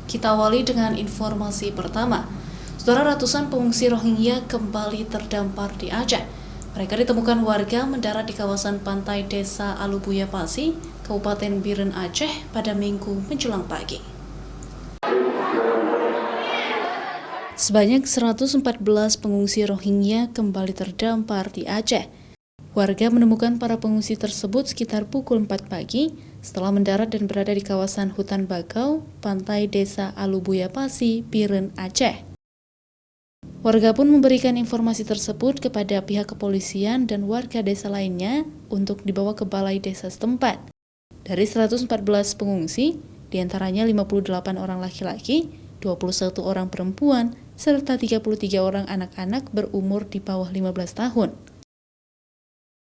Kita awali dengan informasi pertama. Saudara, ratusan pengungsi Rohingya kembali terdampar di Aceh. Mereka ditemukan warga mendarat di kawasan pantai Desa Alubuya Pasi, Kabupaten Biren, Aceh pada Minggu menjelang pagi. Sebanyak 114 pengungsi Rohingya kembali terdampar di Aceh. Warga menemukan para pengungsi tersebut sekitar pukul 4 pagi setelah mendarat dan berada di kawasan hutan bakau, pantai Desa Alubuya Pasi, Biren, Aceh. Warga pun memberikan informasi tersebut kepada pihak kepolisian dan warga desa lainnya untuk dibawa ke balai desa setempat. Dari 114 pengungsi, diantaranya 58 orang laki-laki, 21 orang perempuan, serta 33 orang anak-anak berumur di bawah 15 tahun.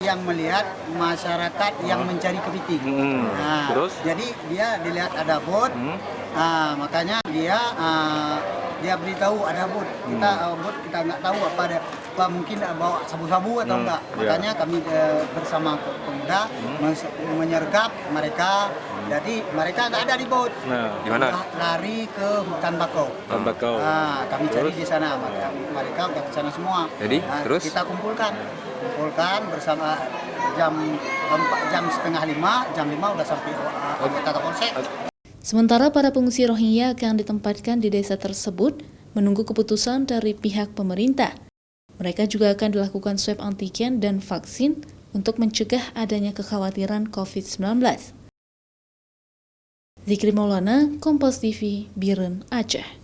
Yang melihat masyarakat yang mencari kepiting. Terus? Jadi dia dilihat ada bot, makanya dia beritahu ada bot. Kita nggak tahu apa mungkin bawa sabu-sabu atau enggak. Makanya kami bersama pemuda menyergap mereka. Jadi mereka nggak ada di bot. Di mana? Lari ke hutan bakau. Kami cari di sana. Mereka udah ke sana semua. Jadi terus kita kumpulkan bersama jam 4:30, jam 5 udah sampai anggota Kapolsek. Sementara para pengungsi Rohingya akan ditempatkan di desa tersebut menunggu keputusan dari pihak pemerintah. Mereka juga akan dilakukan swab antigen dan vaksin untuk mencegah adanya kekhawatiran COVID-19. Zikri Maulana, Kompas TV, Biren, Aceh.